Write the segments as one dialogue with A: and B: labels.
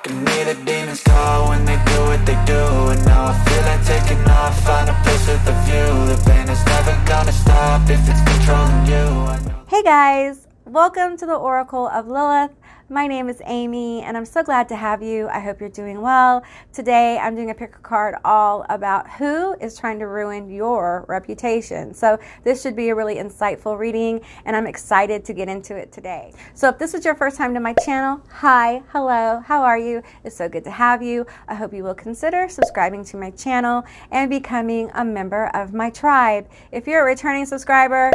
A: can hear the demons call when they do what they do. And now I feel like taking off, find a place with a view. The pain is never gonna stop if it's controlling you.
B: Hey guys, welcome to the Oracle of Lilith. My name is Amy and I'm so glad to have you. I hope you're doing well. Today I'm doing a pick a card all about who is trying to ruin your reputation. So this should be a really insightful reading and I'm excited to get into it today. So if this is your first time to my channel, hi, hello, how are you? It's so good to have you. I hope you will consider subscribing to my channel and becoming a member of my tribe. If you're a returning subscriber,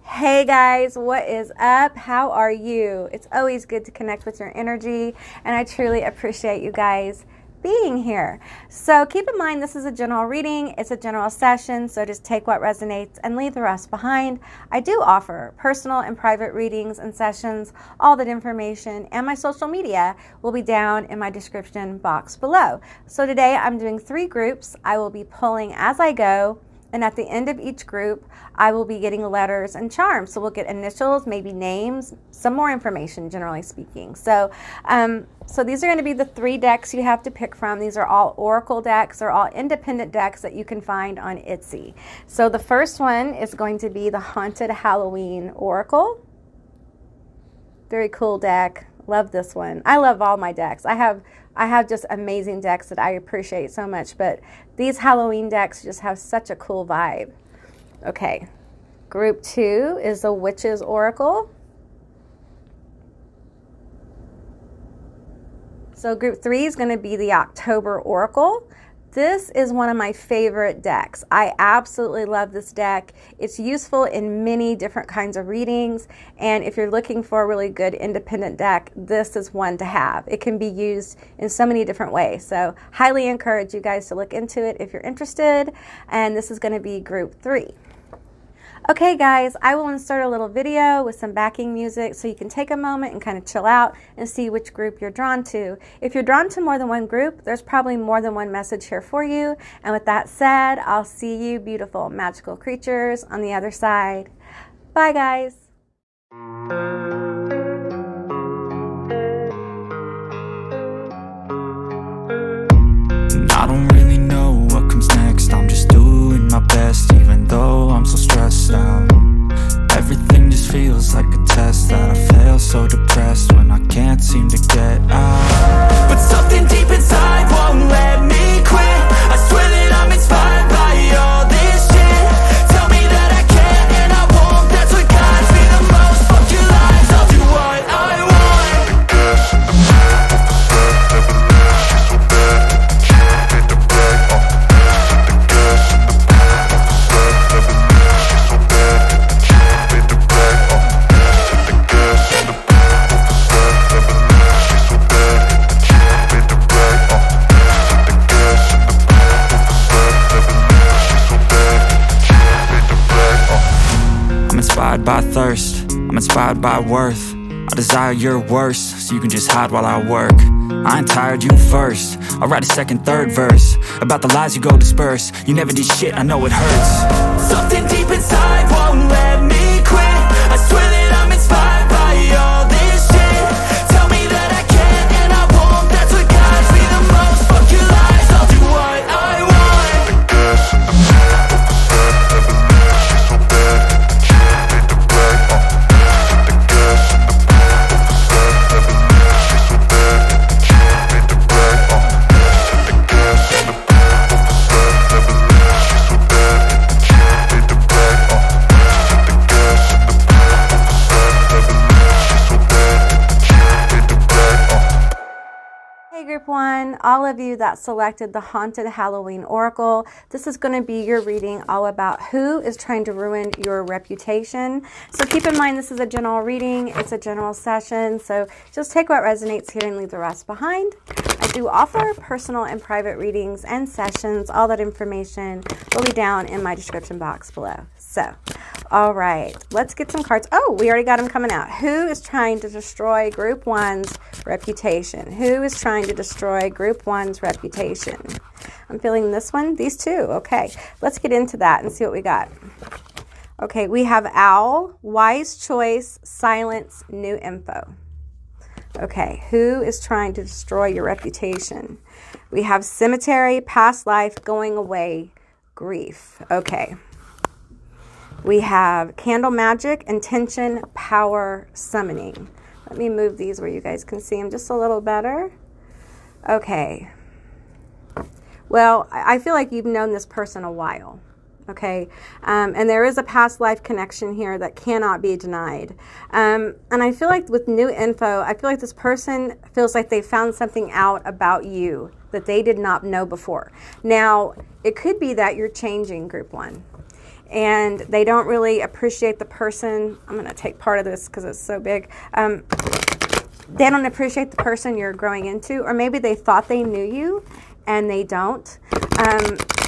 B: hey guys, what is up? How are you? It's always good to connect with your energy and I truly appreciate you guys being here. So keep in mind this is a general reading, it's a general session, so just take what resonates and leave the rest behind. I do offer personal and private readings and sessions. All that information and my social media will be down in my description box below. So today I'm doing 3 groups. I will be pulling as I go. And at the end of each group, I will be getting letters and charms. So we'll get initials, maybe names, some more information, generally speaking. So these are going to be the 3 decks you have to pick from. These are all Oracle decks. They're all independent decks that you can find on Etsy. So the first one is going to be the Haunted Halloween Oracle. Very cool deck. Love this one. I love all my decks. I have just amazing decks that I appreciate so much, but these Halloween decks just have such a cool vibe. Okay, group 2 is the Witch's Oracle. So group 3 is going to be the October Oracle. This is one of my favorite decks. I absolutely love this deck. It's useful in many different kinds of readings, and if you're looking for a really good independent deck, this is one to have. It can be used in so many different ways, so highly encourage you guys to look into it if you're interested, and this is going to be group 3. Okay guys, I will insert a little video with some backing music so you can take a moment and kind of chill out and see which group you're drawn to. If you're drawn to more than one group, there's probably more than one message here for you. And with that said, I'll see you beautiful magical creatures on the other side. Bye guys.
A: I don't really know what comes next. I'm just doing my best, even though I'm so stressed out. Everything just feels like a test that I fail, so depressed when I can't seem to get out. But something deep inside won't let me quit. I swear that I'm inspired by all this shit. Tell me that I can and I won't. That's what guides me the most. Fuck your lies, I'll do what I want. The gas in the back of the set, never leave, she's so bad. She made the brag, the gas in the back of the set, never leave, she's so bad. She made the brag, the gas in the back of the set, never leave, she's so bad. She made the brag, the gas in the back of the set, never leave, she's so bad. She made the brag. I'm inspired by thirst, I'm inspired by worth. I desire your worst, so you can just hide while I work. I ain't tired, you first. I'll write a second, third verse about the lies you go disperse. You never did shit, I know it hurts. Something deep inside won't let me quit. I swear that I'm inspired by all this shit. Tell me that I can and I won't. That's what guides me the most. Fuck your lies, I'll do what I want. The gas in the back of the set, never leave, she's so bad. She made the brag, the gas in the back of the set, never leave, she's so bad. She made the brag, the gas in the back of the set, never leave, she's so bad. She made the brag, the gas in the back of the set, never leave, she's so bad. She made the brag.
B: Hey group 1, all of you that selected the Haunted Halloween Oracle, this is going to be your reading all about who is trying to ruin your reputation. So keep in mind this is a general reading, it's a general session, so just take what resonates here and leave the rest behind. I do offer personal and private readings and sessions. All that information will be down in my description box below. So, all right, let's get some cards. Oh, we already got them coming out. Who is trying to destroy Group 1's reputation? Who is trying to destroy Group 1's reputation? I'm feeling this one, these two. Okay, let's get into that and see what we got. Okay, we have Owl, Wise Choice, Silence, New Info. Okay, who is trying to destroy your reputation? We have cemetery, past life, going away, grief. Okay. We have candle magic, intention, power, summoning. Let me move these where you guys can see them just a little better. Okay. Well, I feel like you've known this person a while. Okay. And there is a past life connection here that cannot be denied. And I feel like with new info, I feel like this person feels like they found something out about you that they did not know before. Now, it could be that you're changing, group one, and they don't really appreciate the person. I'm going to take part of this because it's so big. They don't appreciate the person you're growing into, or maybe they thought they knew you and they don't.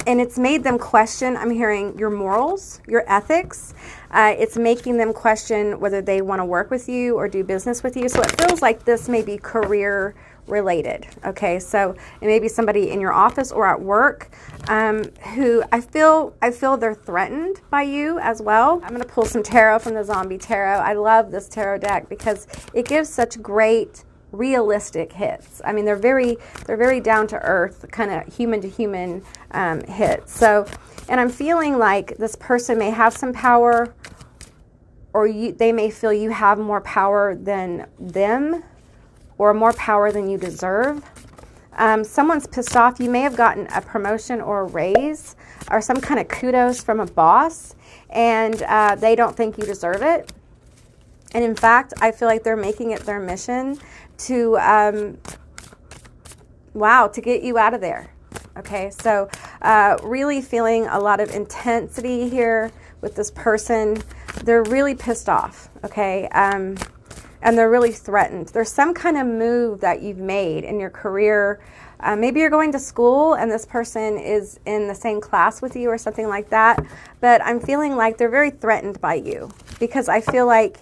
B: And it's made them question, I'm hearing, your morals, your ethics. It's making them question whether they want to work with you or do business with you. So it feels like this may be career related. Okay, so it may be somebody in your office or at work who I feel they're threatened by you as well. I'm going to pull some tarot from the Zombie Tarot. I love this tarot deck because it gives such great realistic hits. I mean, they're very down to earth, kind of human to human hits. So, and I'm feeling like this person may have some power, or they may feel you have more power than them, or more power than you deserve. Someone's pissed off. You may have gotten a promotion or a raise or some kind of kudos from a boss, and they don't think you deserve it. And in fact, I feel like they're making it their mission to, to get you out of there. Okay, so really feeling a lot of intensity here with this person. They're really pissed off, okay? And they're really threatened. There's some kind of move that you've made in your career. Maybe you're going to school and this person is in the same class with you or something like that. But I'm feeling like they're very threatened by you because I feel like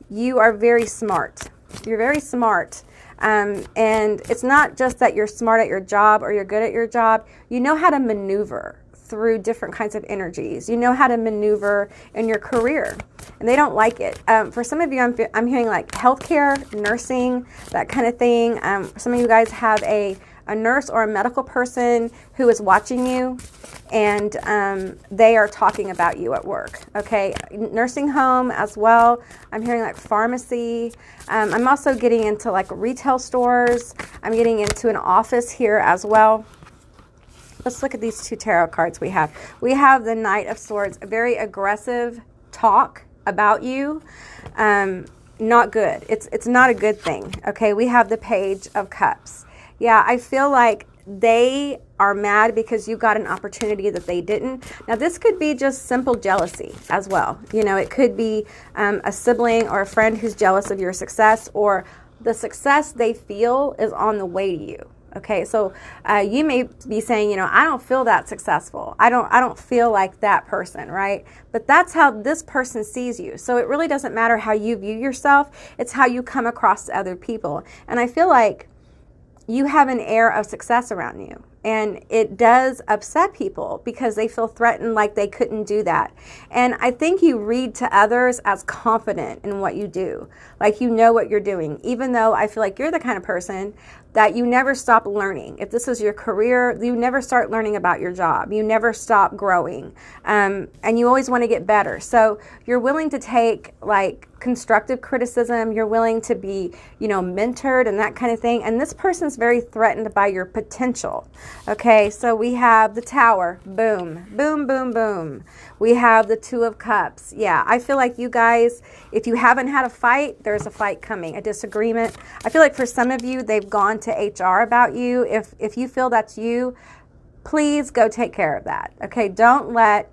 B: you are very smart. You're very smart. And it's not just that you're smart at your job or you're good at your job. You know how to maneuver through different kinds of energies. You know how to maneuver in your career, and they don't like it. For some of you, I'm hearing like healthcare, nursing, that kind of thing. Some of you guys have a nurse or a medical person who is watching you, and they are talking about you at work. Okay, nursing home as well. I'm hearing like pharmacy. I'm also getting into like retail stores. I'm getting into an office here as well. Let's look at these two tarot cards we have. We have the Knight of Swords, a very aggressive talk about you. Not good. It's not a good thing. Okay, we have the Page of Cups. Yeah, I feel like they are mad because you got an opportunity that they didn't. Now, this could be just simple jealousy as well. You know, it could be a sibling or a friend who's jealous of your success, or the success they feel is on the way to you. Okay, so you may be saying, you know, I don't feel that successful. I don't feel like that person, right? But that's how this person sees you. So it really doesn't matter how you view yourself. It's how you come across to other people. And I feel like you have an air of success around you. And it does upset people because they feel threatened, like they couldn't do that. And I think you read to others as confident in what you do. Like you know what you're doing, even though I feel like you're the kind of person that you never stop learning. If this is your career, you never start learning about your job. You never stop growing. And you always want to get better. So you're willing to take like constructive criticism. You're willing to be, you know, mentored and that kind of thing. And this person's very threatened by your potential. Okay, so we have the Tower. Boom, boom, boom, boom. We have the Two of Cups. Yeah, I feel like you guys, if you haven't had a fight, there's a fight coming, a disagreement. I feel like for some of you, they've gone to HR about you. If you feel that's you, please go take care of that. Okay, don't let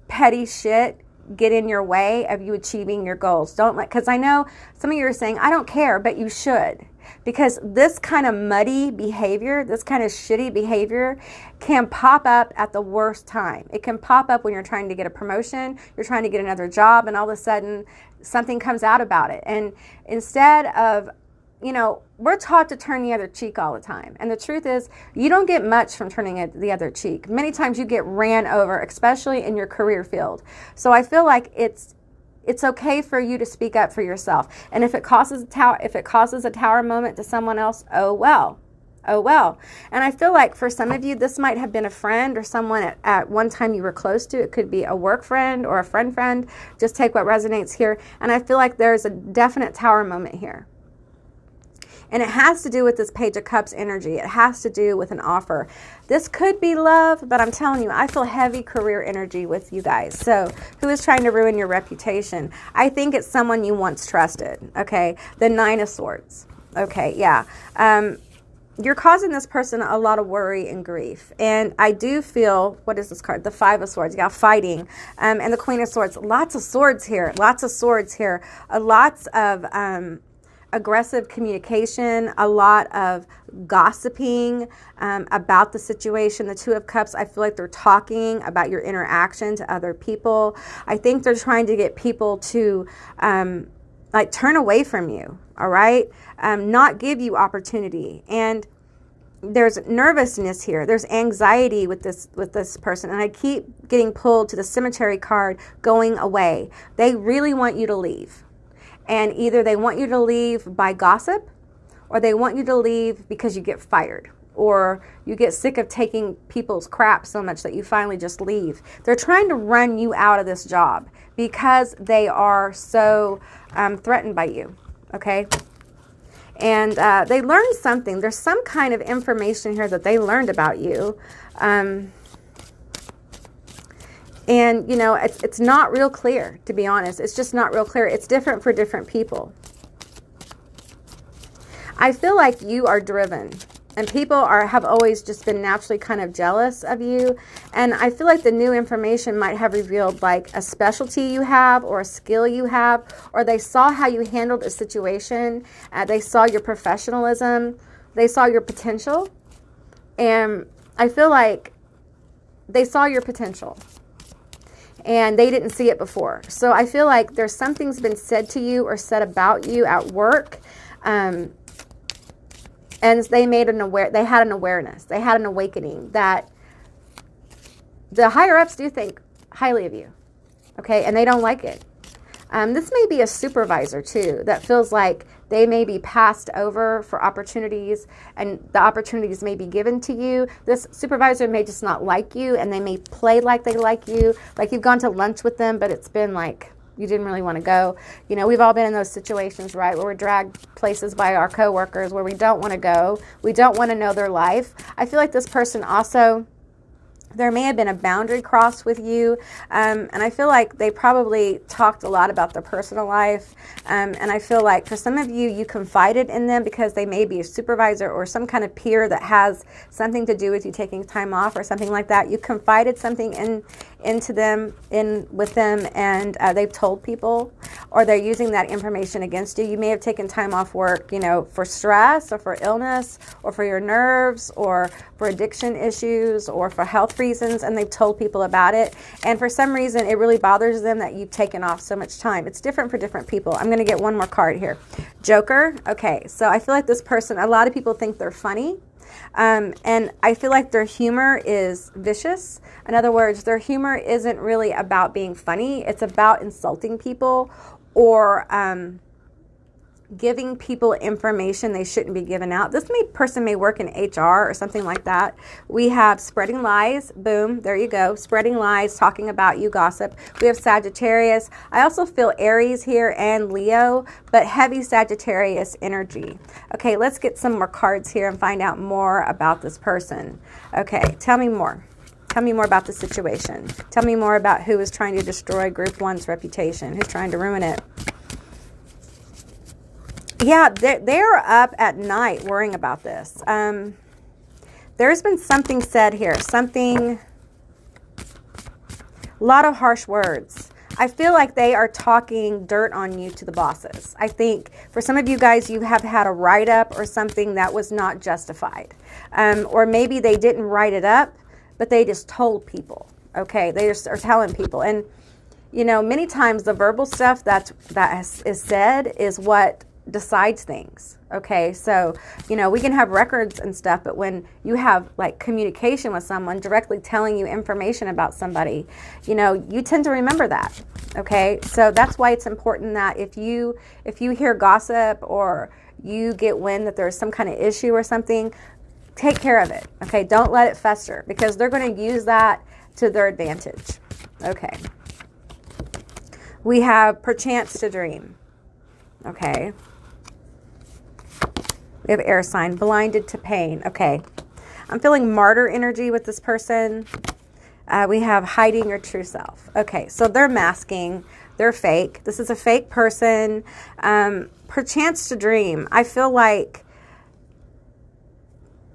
B: petty shit get in your way of you achieving your goals. Don't let, because I know some of you are saying, I don't care, but you should. Because this kind of muddy behavior, this kind of shitty behavior can pop up at the worst time. It can pop up when you're trying to get a promotion, you're trying to get another job, and all of a sudden something comes out about it. And instead of, you know, we're taught to turn the other cheek all the time. And the truth is, you don't get much from turning the other cheek. Many times you get ran over, especially in your career field. So I feel like it's It's okay for you to speak up for yourself. And if it causes a tower moment to someone else, oh well. Oh well. And I feel like for some of you, this might have been a friend or someone at one time you were close to. It could be a work friend or a friend. Just take what resonates here. And I feel like there's a definite tower moment here. And it has to do with this Page of Cups energy. It has to do with an offer. This could be love, but I'm telling you, I feel heavy career energy with you guys. So who is trying to ruin your reputation? I think it's someone you once trusted, okay? The Nine of Swords. Okay, yeah. You're causing this person a lot of worry and grief. And I do feel, what is this card? The Five of Swords. Yeah, fighting. And the Queen of Swords. Lots of swords here. Lots of swords here. Lots of aggressive communication, a lot of gossiping about the situation. The Two of Cups, I feel like they're talking about your interaction to other people. I think they're trying to get people to like turn away from you, all right? Not give you opportunity. And there's nervousness here. There's anxiety with this person. And I keep getting pulled to the Cemetery card, going away. They really want you to leave. And either they want you to leave by gossip, or they want you to leave because you get fired, or you get sick of taking people's crap so much that you finally just leave. They're trying to run you out of this job because they are so threatened by you, okay? And they learned something. There's some kind of information here that they learned about you. And, you know, it's not real clear, to be honest. It's just not real clear. It's different for different people. I feel like you are driven. And people have always just been naturally kind of jealous of you. And I feel like the new information might have revealed like a specialty you have or a skill you have. Or they saw how you handled a situation. They saw your professionalism. They saw your potential. And I feel like they saw your potential. And they didn't see it before. So I feel like there's something's been said to you or said about you at work, and they had an awareness, they had an awakening that the higher ups do think highly of you, okay, and they don't like it. This may be a supervisor too that feels like they may be passed over for opportunities, and the opportunities may be given to you. This supervisor may just not like you, and they may play like they like you, like you've gone to lunch with them, but it's been like you didn't really want to go. You know, we've all been in those situations, right, where we're dragged places by our coworkers where we don't want to go. We don't want to know their life. I feel like this person also, there may have been a boundary crossed with you, and I feel like they probably talked a lot about their personal life, and I feel like for some of you, you confided in them because they may be a supervisor or some kind of peer that has something to do with you taking time off or something like that. You confided something into them, with them, and they've told people, or they're using that information against you. You may have taken time off work, you know, for stress or for illness or for your nerves or for addiction issues or for health reasons, and they've told people about it. And for some reason, it really bothers them that you've taken off so much time. It's different for different people. I'm going to get one more card here. Joker. Okay, so I feel like this person, a lot of people think they're funny. And I feel like their humor is vicious. In other words, their humor isn't really about being funny. It's about insulting people or giving people information they shouldn't be giving out. This person may work in HR or something like that. We have spreading lies. Boom. There you go. Spreading lies, talking about you, gossip. We have Sagittarius. I also feel Aries here and Leo, but heavy Sagittarius energy. Okay, let's get some more cards here and find out more about this person. Okay, tell me more. Tell me more about the situation. Tell me more about who is trying to destroy Group 1's reputation, who's trying to ruin it. Yeah, they're up at night worrying about this. There's been something said here, a lot of harsh words. I feel like they are talking dirt on you to the bosses. I think for some of you guys, you have had a write-up or something that was not justified. Or maybe they didn't write it up, but they just told people. Okay, they just are telling people. And, you know, many times the verbal stuff that is said is what decides things. Okay, so we can have records and stuff, but when you have like communication with someone directly telling you information about somebody, you tend to remember that. Okay, so that's why it's important that if you hear gossip or you get wind that there's some kind of issue or something, take care of it. Okay, don't let it fester, because they're going to use that to their advantage. Okay, we have perchance to dream. Okay, we have air sign, blinded to pain. Okay, I'm feeling martyr energy with this person. We have hiding your true self. Okay, so they're masking. They're fake. This is a fake person. Perchance to dream. I feel like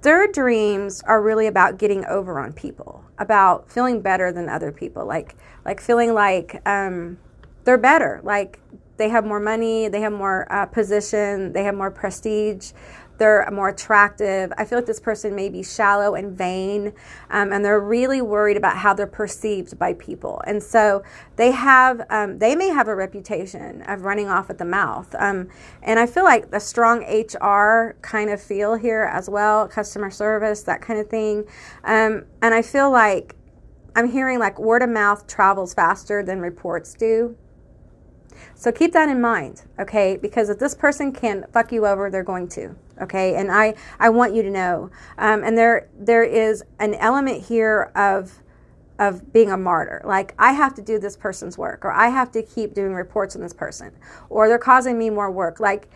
B: their dreams are really about getting over on people, about feeling better than other people, like feeling like they're better, like they have more money, they have more position, they have more prestige, they're more attractive. I feel like this person may be shallow and vain, and they're really worried about how they're perceived by people. And so they may have a reputation of running off at the mouth. And I feel like a strong HR kind of feel here as well, customer service, that kind of thing. And I feel like I'm hearing like word of mouth travels faster than reports do. So keep that in mind, okay? Because if this person can fuck you over, they're going to, okay? And I want you to know. And there is an element here of being a martyr. Like, I have to do this person's work, or I have to keep doing reports on this person, or they're causing me more work. Like,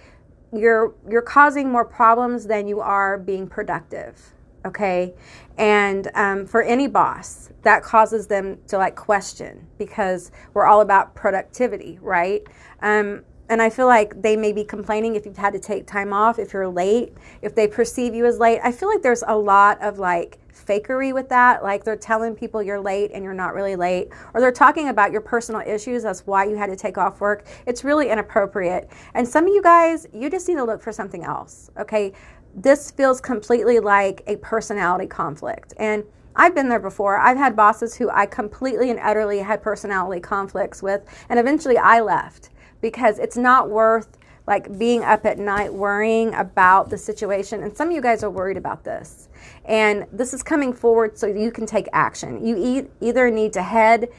B: you're causing more problems than you are being productive, okay? And for any boss, that causes them to like question, because we're all about productivity, right? And I feel like they may be complaining if you've had to take time off, if you're late, if they perceive you as late. I feel like there's a lot of like fakery with that. Like, they're telling people you're late and you're not really late, or they're talking about your personal issues. That's why you had to take off work. It's really inappropriate. And some of you guys, you just need to look for something else, okay? This feels completely like a personality conflict. And I've been there before. I've had bosses who I completely and utterly had personality conflicts with, and eventually I left, because it's not worth like being up at night worrying about the situation. And some of you guys are worried about this. And this is coming forward so you can take action. You either need to head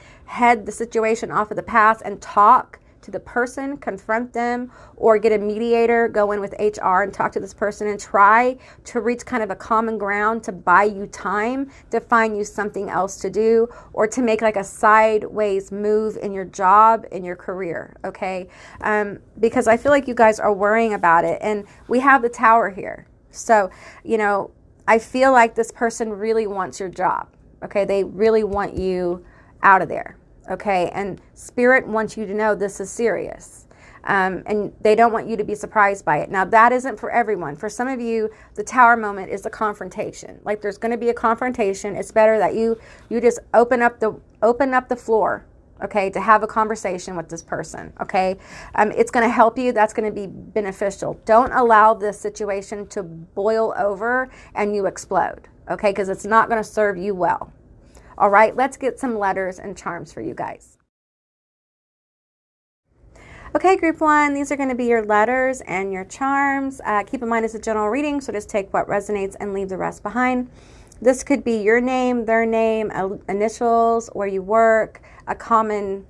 B: the situation off of the past and talk to the person, confront them, or get a mediator, go in with HR and talk to this person and try to reach kind of a common ground to buy you time, to find you something else to do, or to make like a sideways move in your job, in your career, okay? Because I feel like you guys are worrying about it, and we have the Tower here. So, I feel like this person really wants your job, okay? They really want you out of there. Okay, and Spirit wants you to know this is serious, and they don't want you to be surprised by it. Now, that isn't for everyone. For some of you, the Tower moment is a confrontation. Like, there's going to be a confrontation. It's better that you just open up the floor, okay, to have a conversation with this person. Okay, it's going to help you. That's going to be beneficial. Don't allow this situation to boil over and you explode. Okay, because it's not going to serve you well. All right, let's get some letters and charms for you guys. Okay, group one, these are going to be your letters and your charms. Keep in mind it's a general reading, so just take what resonates and leave the rest behind. This could be your name, their name, initials, where you work, a common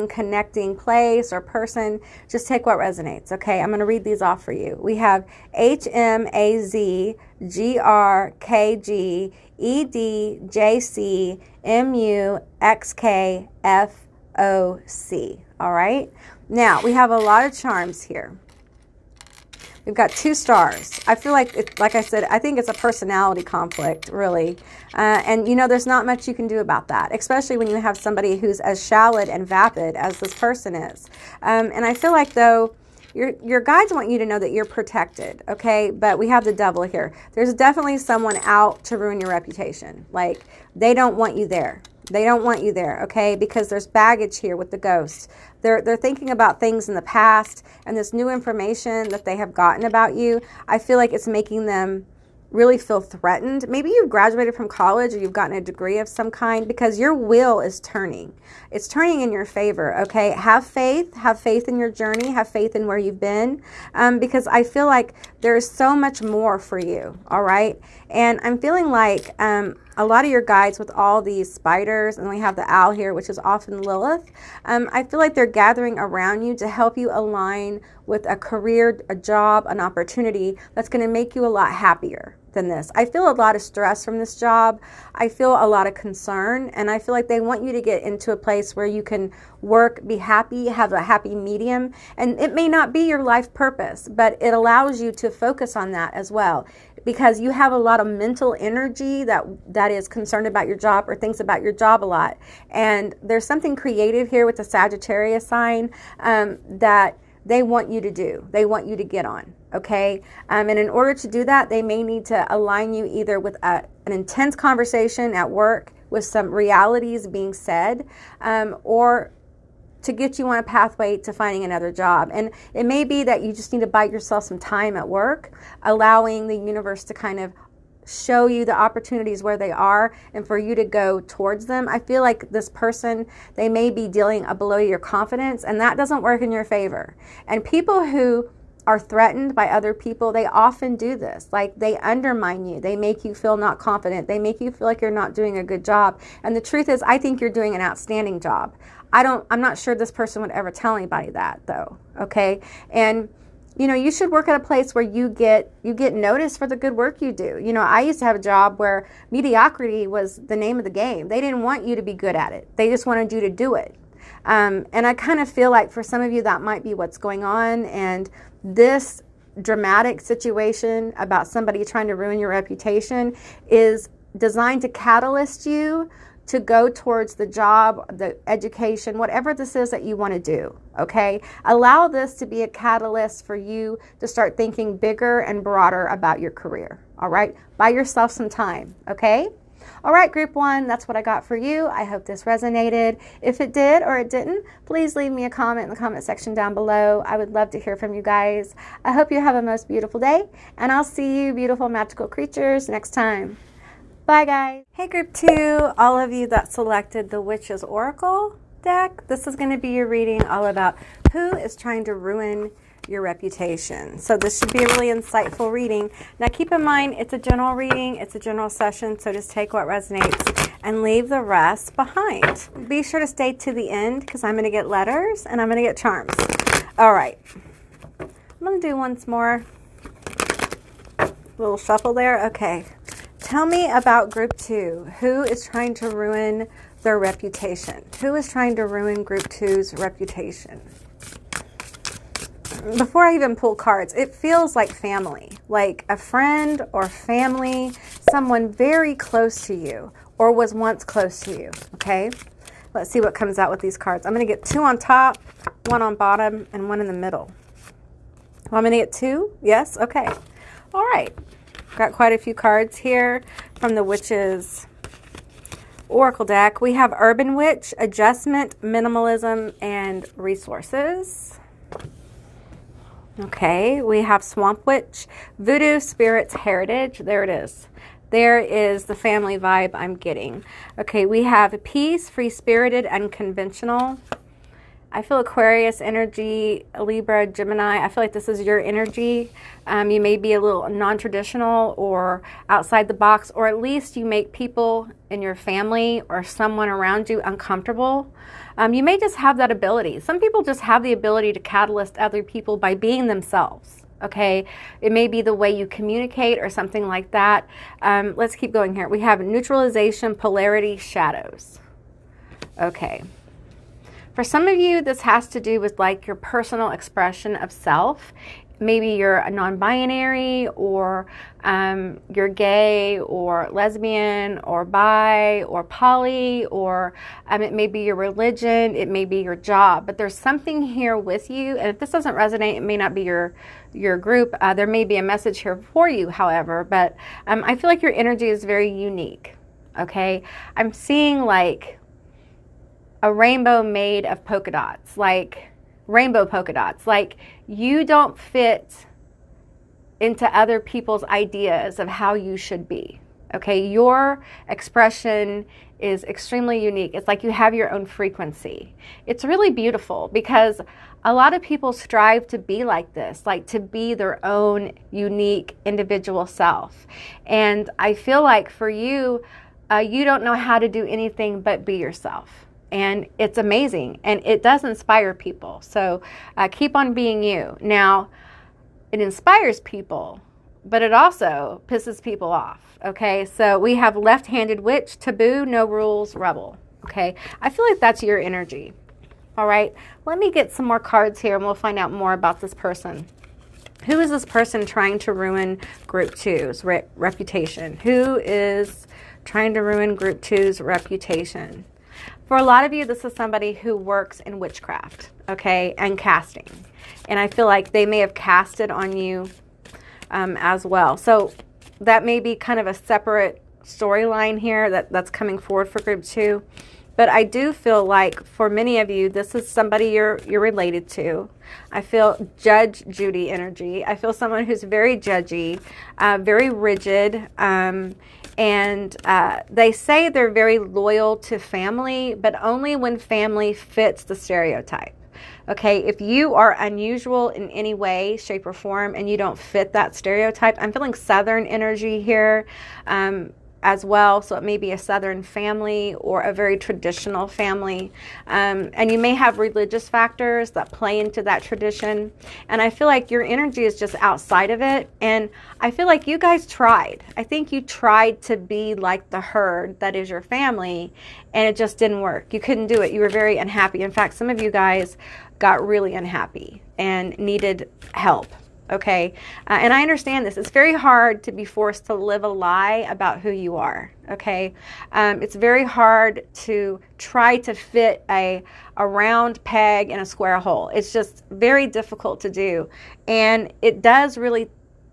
B: connecting place or person. Just take what resonates. Okay, I'm going to read these off for you. We have HMAZGRKG EDJCMUXKFOC. All right. Now we have a lot of charms here. We've got 2 stars. I feel like, like I said, I think it's a personality conflict, really. And there's not much you can do about that, especially when you have somebody who's as shallow and vapid as this person is. And I feel like, though, your guides want you to know that you're protected, okay? But we have the Devil here. There's definitely someone out to ruin your reputation. Like, they don't want you there. They don't want you there, okay? Because there's baggage here with the ghosts. They're thinking about things in the past, and this new information that they have gotten about you, I feel like it's making them really feel threatened. Maybe you've graduated from college or you've gotten a degree of some kind, because your wheel is turning. It's turning in your favor, okay? Have faith in your journey, have faith in where you've been, because I feel like there's so much more for you, all right? And I'm feeling like a lot of your guides with all these spiders, and we have the owl here, which is often Lilith, I feel like they're gathering around you to help you align with a career, a job, an opportunity that's going to make you a lot happier than this. I feel a lot of stress from this job. I feel a lot of concern, and I feel like they want you to get into a place where you can work, be happy, have a happy medium. And it may not be your life purpose, but it allows you to focus on that as well, because you have a lot of mental energy that is concerned about your job or thinks about your job a lot. And there's something creative here with the Sagittarius sign that they want you to do. They want you to get on, okay? And in order to do that, they may need to align you either with an intense conversation at work with some realities being said, or to get you on a pathway to finding another job. And it may be that you just need to bite yourself some time at work, allowing the universe to kind of show you the opportunities where they are and for you to go towards them. I feel like this person, they may be dealing below your confidence, and that doesn't work in your favor. And people who are threatened by other people, they often do this. Like, they undermine you. They make you feel not confident. They make you feel like you're not doing a good job. And the truth is, I think you're doing an outstanding job. I'm not sure this person would ever tell anybody that, though, okay? And you know, you should work at a place where you get noticed for the good work you do. You know, I used to have a job where mediocrity was the name of the game. They didn't want you to be good at it. They just wanted you to do it. And I kind of feel like for some of you that might be what's going on. And this dramatic situation about somebody trying to ruin your reputation is designed to catalyst you to go towards the job, the education, whatever this is that you want to do, okay? Allow this to be a catalyst for you to start thinking bigger and broader about your career, all right? Buy yourself some time, okay? All right, group one, that's what I got for you. I hope this resonated. If it did or it didn't, please leave me a comment in the comment section down below. I would love to hear from you guys. I hope you have a most beautiful day, and I'll see you, beautiful magical creatures, next time. Bye, guys. Hey, group two, all of you that selected the Witch's Oracle deck, this is going to be your reading all about who is trying to ruin your reputation. So this should be a really insightful reading. Now, keep in mind, it's a general reading. It's a general session, so just take what resonates and leave the rest behind. Be sure to stay to the end, because I'm going to get letters and I'm going to get charms. All right. I'm going to do once more. Little shuffle there. Okay. Tell me about group two. Who is trying to ruin their reputation? Who is trying to ruin group two's reputation? Before I even pull cards, it feels like family, like a friend or family, someone very close to you or was once close to you, okay? Let's see what comes out with these cards. I'm going to get two on top, one on bottom, and one in the middle. I'm going to get two? Yes? Okay. All right. Got quite a few cards here from the Witch's Oracle deck. We have Urban Witch, Adjustment, Minimalism, and Resources. Okay, we have Swamp Witch, Voodoo, Spirits, Heritage. There it is. There is the family vibe I'm getting. Okay, we have Peace, Free-Spirited, Unconventional. I feel Aquarius energy, Libra, Gemini. I feel like this is your energy. You may be a little non-traditional or outside the box, or at least you make people in your family or someone around you uncomfortable. You may just have that ability. Some people just have the ability to catalyst other people by being themselves. Okay, it may be the way you communicate or something like that. Let's keep going here. We have Neutralization, Polarity, Shadows. Okay. For some of you, this has to do with like your personal expression of self. Maybe you're a non-binary, or you're gay or lesbian or bi or poly, or it may be your religion, it may be your job, but there's something here with you. And if this doesn't resonate, it may not be your group. There may be a message here for you, however, but I feel like your energy is very unique. Okay, I'm seeing like a rainbow made of polka dots, like rainbow polka dots. Like, you don't fit into other people's ideas of how you should be. Okay, your expression is extremely unique. It's like you have your own frequency. It's really beautiful because a lot of people strive to be like this, like to be their own unique individual self. And I feel like for you, you don't know how to do anything but be yourself. And it's amazing. And it does inspire people. So keep on being you. Now, it inspires people, but it also pisses people off. Okay, so we have left-handed witch, taboo, no rules, rebel. Okay, I feel like that's your energy. All right, let me get some more cards here and we'll find out more about this person. Who is this person trying to ruin Group 2's reputation? Who is trying to ruin Group 2's reputation? For a lot of you, this is somebody who works in witchcraft, okay, and casting. And I feel like they may have casted on you as well. So that may be kind of a separate storyline here that's coming forward for Group 2. But I do feel like for many of you, this is somebody you're related to. I feel Judge Judy energy. I feel someone who's very judgy, very rigid, and they say they're very loyal to family, but only when family fits the stereotype. Okay, if you are unusual in any way, shape, or form, and you don't fit that stereotype, I'm feeling Southern energy here as well. So it may be a Southern family or a very traditional family. And you may have religious factors that play into that tradition. And I feel like your energy is just outside of it. And I feel like you guys tried. I think you tried to be like the herd that is your family, and it just didn't work. You couldn't do it. You were very unhappy. In fact, some of you guys got really unhappy and needed help. Okay, and I understand this. It's very hard to be forced to live a lie about who you are. Okay, it's very hard to try to fit a round peg in a square hole. It's just very difficult to do, and it does really.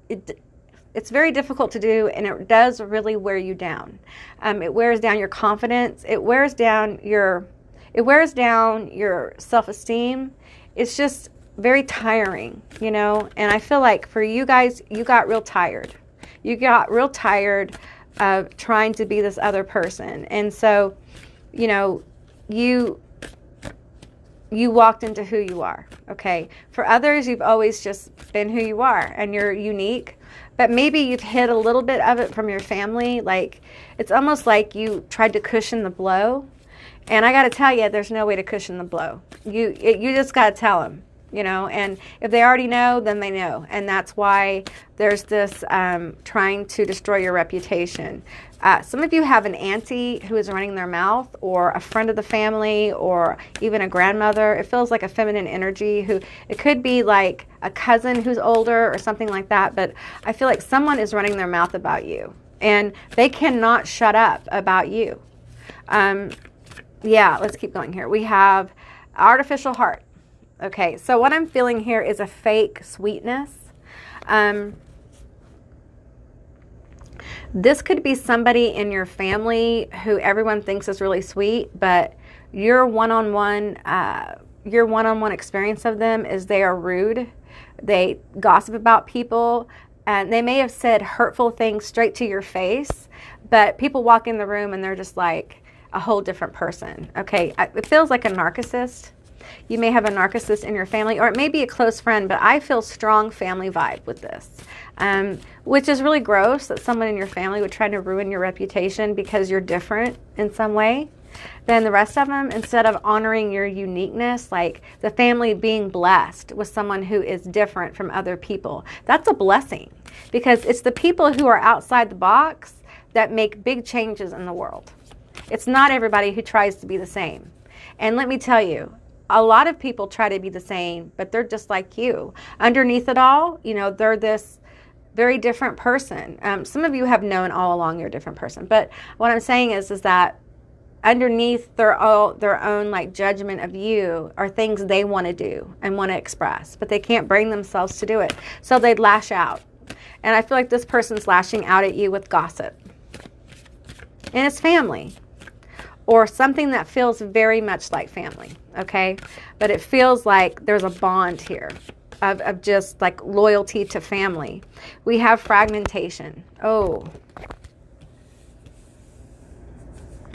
B: It's very difficult to do, and it does really wear you down. It wears down your confidence. It wears down your self-esteem. It's just very tiring, you know, and I feel like for you guys, you got real tired. You got real tired of trying to be this other person. And so, you know, you walked into who you are, okay? For others, you've always just been who you are and you're unique, but maybe you've hid a little bit of it from your family. Like, it's almost like you tried to cushion the blow. And I got to tell you, there's no way to cushion the blow. You just got to tell them. You know, and if they already know, then they know. And that's why there's this trying to destroy your reputation. Some of you have an auntie who is running their mouth, or a friend of the family, or even a grandmother. It feels like a feminine energy. It could be like a cousin who's older or something like that. But I feel like someone is running their mouth about you. And they cannot shut up about you. Yeah, let's keep going here. We have artificial heart. Okay, so what I'm feeling here is a fake sweetness. This could be somebody in your family who everyone thinks is really sweet, but your one-on-one experience of them is they are rude. They gossip about people, and they may have said hurtful things straight to your face, but people walk in the room and they're just like a whole different person. Okay, it feels like a narcissist. You may have a narcissist in your family, or it may be a close friend, but I feel strong family vibe with this, which is really gross that someone in your family would try to ruin your reputation because you're different in some way than the rest of them, instead of honoring your uniqueness, like the family being blessed with someone who is different from other people. That's a blessing, because it's the people who are outside the box that make big changes in the world. It's not everybody who tries to be the same. And let me tell you, a lot of people try to be the same, but they're just like you. Underneath it all, you know, they're this very different person. Some of you have known all along you're a different person. But what I'm saying is that underneath their own like judgment of you are things they want to do and want to express, but they can't bring themselves to do it. So they lash out. And I feel like this person's lashing out at you with gossip. And it's family, or something that feels very much like family, okay? But it feels like there's a bond here. of just like loyalty to family. We have fragmentation. Oh,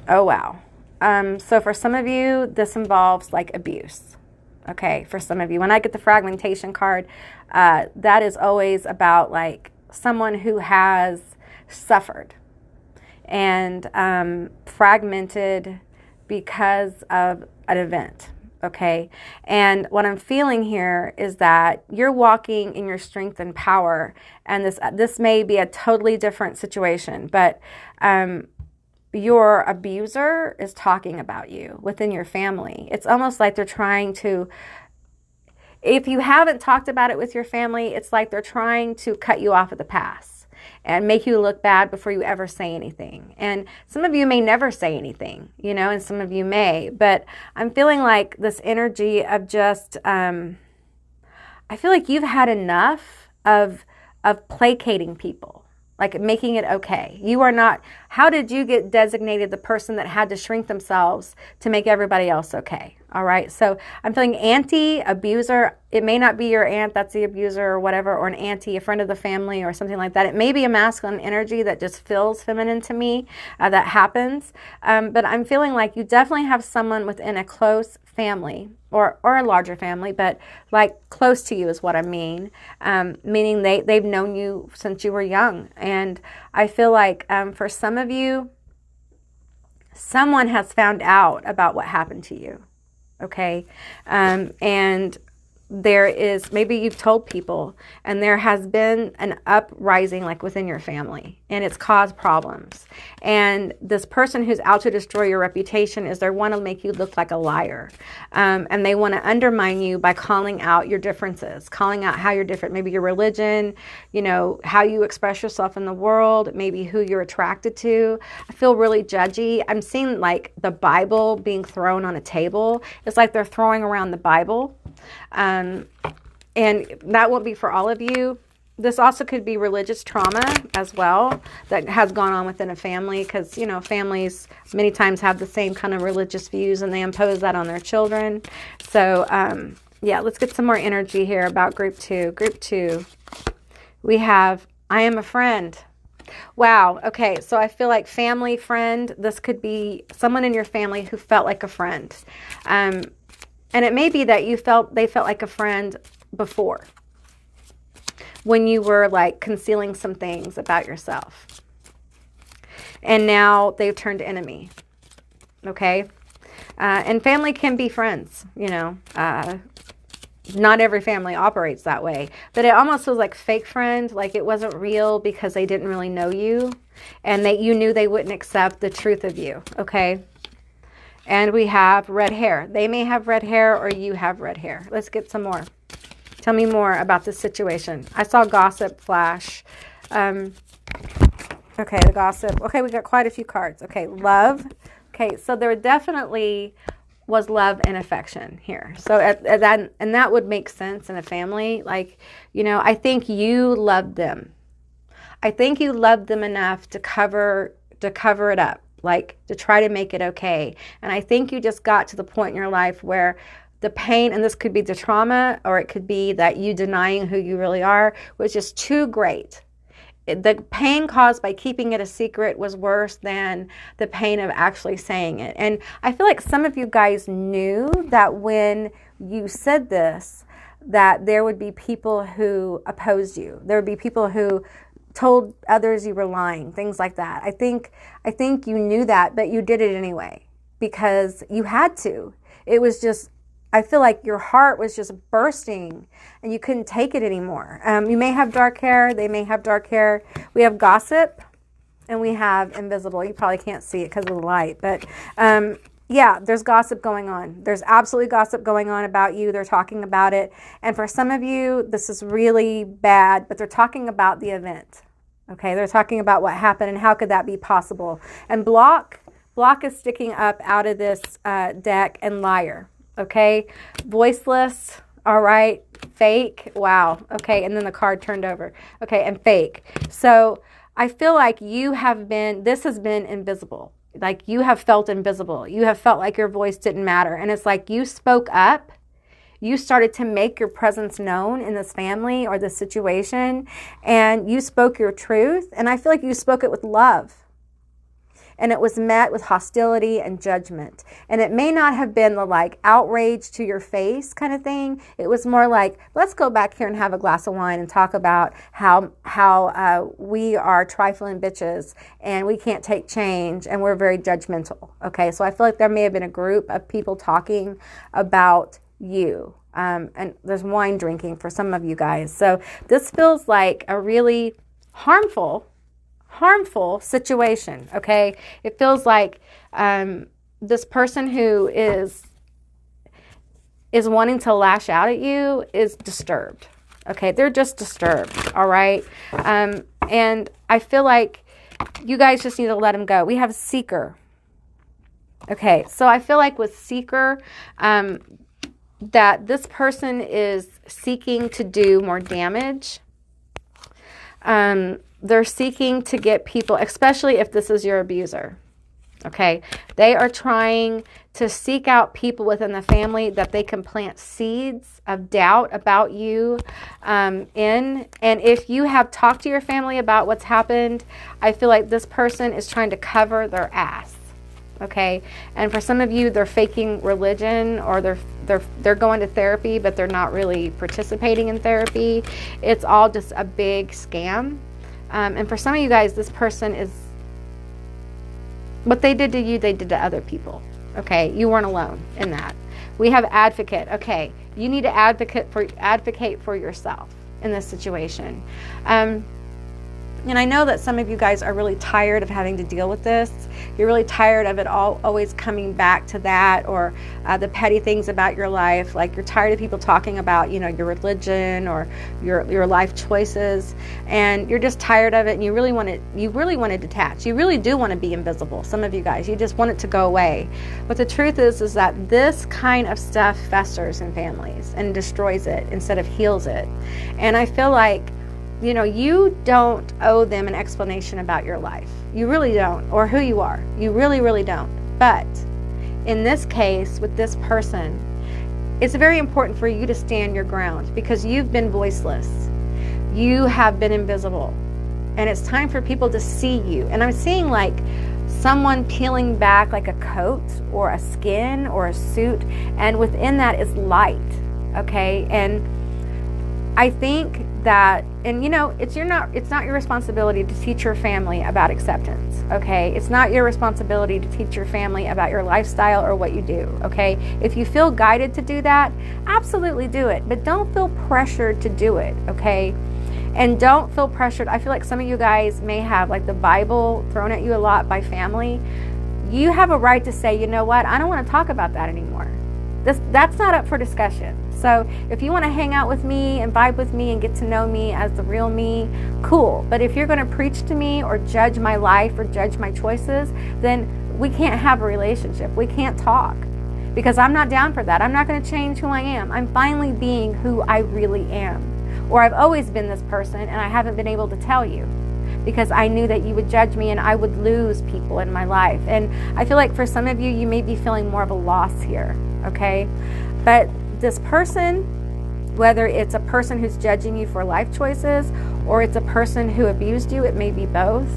B: wow. So for some of you, this involves like abuse. Okay, for some of you, when I get the fragmentation card, that is always about like someone who has suffered and fragmented because of an event. Okay, and what I'm feeling here is that you're walking in your strength and power, and this may be a totally different situation, but your abuser is talking about you within your family. It's almost like they're trying to, if you haven't talked about it with your family, it's like they're trying to cut you off at the pass and make you look bad before you ever say anything. And some of you may never say anything, you know, and some of you may, but I'm feeling like this energy of just, I feel like you've had enough of placating people. Like making it okay. You are not, how did you get designated the person that had to shrink themselves to make everybody else okay? All right. So I'm feeling auntie, abuser. It may not be your aunt that's the abuser or whatever, or an auntie, a friend of the family or something like that. It may be a masculine energy that just feels feminine to me that happens. But I'm feeling like you definitely have someone within a close family or a larger family, but like close to you is what I mean. Meaning they've known you since you were young. And I feel like for some of you, someone has found out about what happened to you. Okay. And there is, maybe you've told people, and there has been an uprising like within your family, and it's caused problems. And this person who's out to destroy your reputation is they want to make you look like a liar. And they want to undermine you by calling out your differences, calling out how you're different, maybe your religion, you know, how you express yourself in the world, maybe who you're attracted to. I feel really judgy. I'm seeing like the Bible being thrown on a table. It's like they're throwing around the Bible. And that won't be for all of you. This also could be religious trauma as well that has gone on within a family, because, you know, families many times have the same kind of religious views and they impose that on their children. So, yeah, let's get some more energy here about group 2. Group 2, we have, I am a friend. Wow. Okay. So I feel like family, friend, this could be someone in your family who felt like a friend. And it may be that they felt like a friend before, when you were like concealing some things about yourself. And now they've turned enemy. Okay. And family can be friends, you know. Not every family operates that way. But it almost was like fake friend, like it wasn't real because they didn't really know you. And you knew they wouldn't accept the truth of you. Okay. And we have red hair. They may have red hair or you have red hair. Let's get some more. Tell me more about this situation. I saw gossip flash. Okay, the gossip. Okay, we got quite a few cards. Okay, love. Okay, so there definitely was love and affection here. So that would make sense in a family. Like, you know, I think you loved them. I think you loved them enough to cover it up. Like to try to make it okay. And I think you just got to the point in your life where the pain, and this could be the trauma, or it could be that you denying who you really are, was just too great. The pain caused by keeping it a secret was worse than the pain of actually saying it. And I feel like some of you guys knew that when you said this, that there would be people who opposed you. There would be people who told others you were lying, things like that. I think you knew that, but you did it anyway because you had to. It was just, I feel like your heart was just bursting and you couldn't take it anymore. You may have dark hair. They may have dark hair. We have gossip and we have invisible. You probably can't see it because of the light, but yeah, there's gossip going on. There's absolutely gossip going on about you. They're talking about it. And for some of you, this is really bad, but they're talking about the event. Okay, they're talking about what happened and how could that be possible. And block is sticking up out of this deck, and liar. Okay, voiceless. All right, fake. Wow. Okay, and then the card turned over. Okay, and fake. So I feel like this has been invisible. Like you have felt invisible. You have felt like your voice didn't matter. And it's like you spoke up. you started to make your presence known in this family or this situation, and you spoke your truth, and I feel like you spoke it with love. And it was met with hostility and judgment. And it may not have been the like outrage to your face kind of thing. It was more like, let's go back here and have a glass of wine and talk about how we are trifling bitches and we can't take change and we're very judgmental. Okay, so I feel like there may have been a group of people talking about you. And there's wine drinking for some of you guys. So this feels like a really harmful situation, okay? It feels like this person who is wanting to lash out at you is disturbed, okay? They're just disturbed, all right? And I feel like you guys just need to let them go. We have Seeker. Okay, so I feel like with Seeker, that this person is seeking to do more damage. They're seeking to get people, especially if this is your abuser, okay? They are trying to seek out people within the family that they can plant seeds of doubt about you in. And if you have talked to your family about what's happened, I feel like this person is trying to cover their ass, okay? And for some of you, they're faking religion, or they're going to therapy, but they're not really participating in therapy. It's all just a big scam. And for some of you guys, this person is, what they did to you, they did to other people. Okay, you weren't alone in that. We have Advocate. Okay, you need to advocate for yourself in this situation. And I know that some of you guys are really tired of having to deal with this. You're really tired of it all always coming back to that, or the petty things about your life. Like you're tired of people talking about, you know, your religion or your life choices, and you're just tired of it. And you really want to detach. You really do want to be invisible. Some of you guys, you just want it to go away. But the truth is that this kind of stuff festers in families and destroys it instead of heals it. And I feel like, you know, you don't owe them an explanation about your life. You really don't, or who you are. You really, really don't. But in this case, with this person, it's very important for you to stand your ground, because you've been voiceless. You have been invisible. And it's time for people to see you. And I'm seeing like someone peeling back like a coat or a skin or a suit, and within that is light, okay? And I think that, and you know, it's not your responsibility to teach your family about acceptance, okay? It's not your responsibility to teach your family about your lifestyle or what you do, okay? If you feel guided to do that, absolutely do it, but don't feel pressured to do it, okay? And don't feel pressured. I feel like some of you guys may have like the Bible thrown at you a lot by family. You have a right to say, you know what, I don't want to talk about that anymore. That's not up for discussion. So if you want to hang out with me and vibe with me and get to know me as the real me, cool. But if you're going to preach to me or judge my life or judge my choices, then we can't have a relationship. We can't talk, because I'm not down for that. I'm not going to change who I am. I'm finally being who I really am. Or I've always been this person and I haven't been able to tell you, because I knew that you would judge me and I would lose people in my life. And I feel like for some of you, you may be feeling more of a loss here, okay? But this person, whether it's a person who's judging you for life choices or it's a person who abused you, it may be both.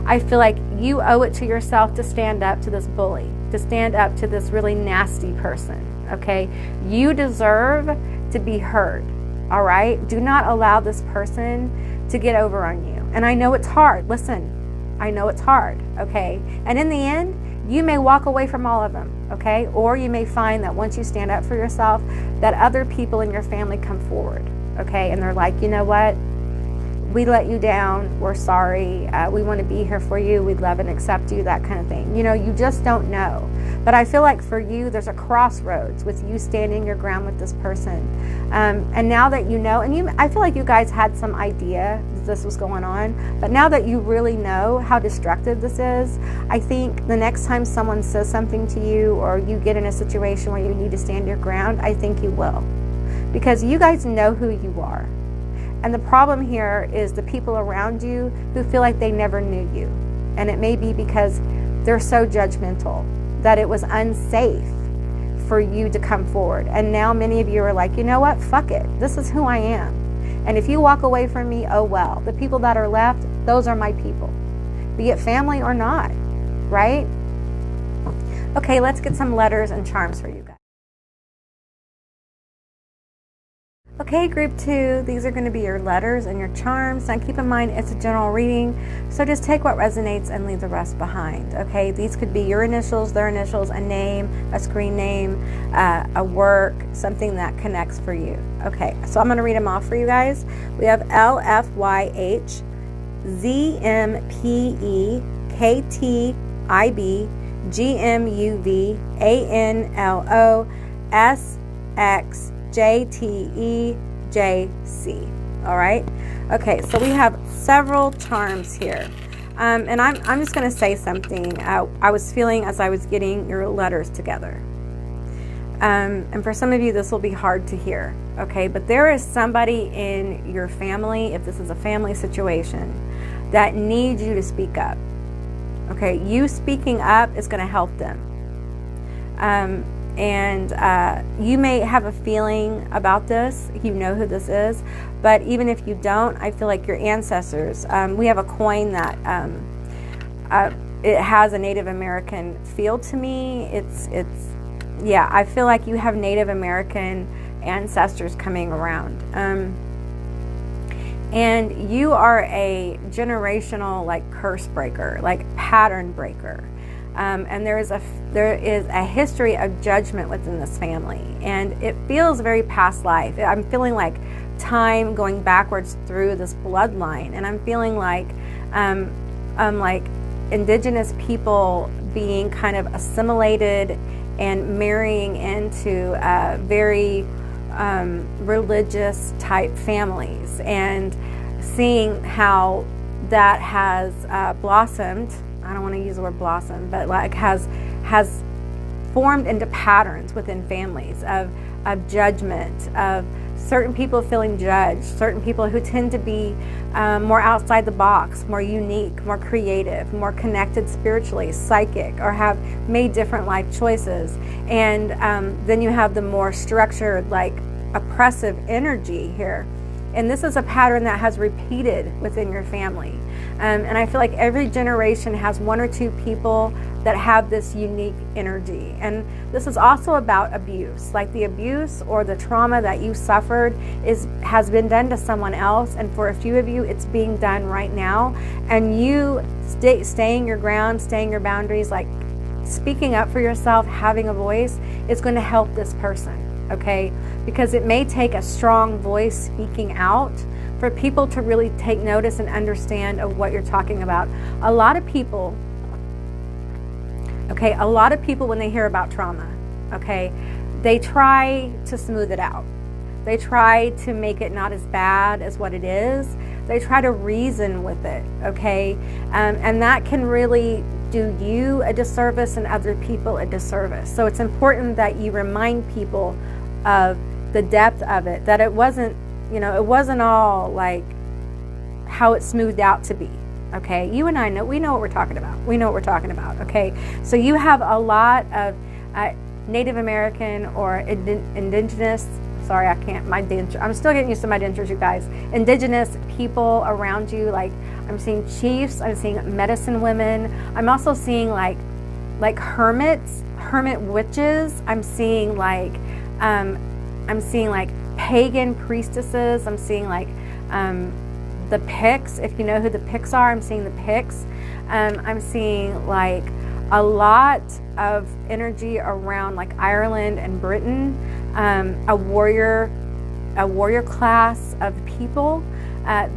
B: I feel like you owe it to yourself to stand up to this bully, to stand up to this really nasty person, okay? You deserve to be heard, all right? Do not allow this person to get over on you. And I know it's hard. Listen, I know it's hard, okay? And in the end, you may walk away from all of them, okay? Or you may find that once you stand up for yourself, that other people in your family come forward, okay? And they're like, you know what? We let you down. We're sorry. We want to be here for you. We'd love and accept you, that kind of thing. You know, you just don't know. But I feel like for you, there's a crossroads with you standing your ground with this person. And now that you know, and I feel like you guys had some idea that this was going on, but now that you really know how destructive this is, I think the next time someone says something to you or you get in a situation where you need to stand your ground, I think you will. Because you guys know who you are. And the problem here is the people around you who feel like they never knew you. And it may be because they're so judgmental that it was unsafe for you to come forward. And now many of you are like, you know what, fuck it, this is who I am. And if you walk away from me, oh well. The people that are left, those are my people, be it family or not, right? Okay, let's get some letters and charms for you guys. Okay, group 2, these are going to be your letters and your charms. Now keep in mind it's a general reading, so just take what resonates and leave the rest behind. Okay, these could be your initials, their initials, a name, a screen name, a work, something that connects for you. Okay, so I'm going to read them off for you guys. We have LFYH, ZMPE, KTIB, GMUV, ANLO, SXJTEJC. All right. Okay, so we have several charms here. And I'm just going to say something I was feeling as I was getting your letters together. And for some of you, this will be hard to hear. Okay, but there is somebody in your family, if this is a family situation, that needs you to speak up. Okay, you speaking up is going to help them. And you may have a feeling about this, you know who this is, but even if you don't, I feel like your ancestors, we have a coin that it has a Native American feel to me. Yeah, I feel like you have Native American ancestors coming around. And you are a generational like curse breaker, like pattern breaker. And there is a history of judgment within this family, and it feels very past life. I'm feeling like time going backwards through this bloodline, and I'm feeling like indigenous people being kind of assimilated and marrying into very religious type families, and seeing how that has blossomed. I don't want to use the word blossom, but like has formed into patterns within families of judgment, of certain people feeling judged, certain people who tend to be more outside the box, more unique, more creative, more connected spiritually, psychic, or have made different life choices. And then you have the more structured, like oppressive energy here. And this is a pattern that has repeated within your family. And I feel like every generation has one or two people that have this unique energy. And this is also about abuse. Like the abuse or the trauma that you suffered has been done to someone else. And for a few of you, it's being done right now. And you staying your ground, staying your boundaries, like speaking up for yourself, having a voice, is going to help this person. Okay, because it may take a strong voice speaking out for people to really take notice and understand of what you're talking about. A lot of people when they hear about trauma, okay, they try to smooth it out. They try to make it not as bad as what it is. They try to reason with it, okay, and that can really do you a disservice and other people a disservice. So it's important that you remind people of the depth of it, that it wasn't, it wasn't all like how it smoothed out to be. Okay, you and I know, we know what we're talking about. We know what we're talking about. Okay, so you have a lot of Native American or indigenous. Sorry, I can't. I'm still getting used to my dentures, you guys. Indigenous people around you. Like I'm seeing chiefs. I'm seeing medicine women. I'm also seeing like hermits, hermit witches. I'm seeing like pagan priestesses. I'm seeing like the Picts. If you know who the Picts are, I'm seeing the Picts. I'm seeing like a lot of energy around like Ireland and Britain. A warrior class of people.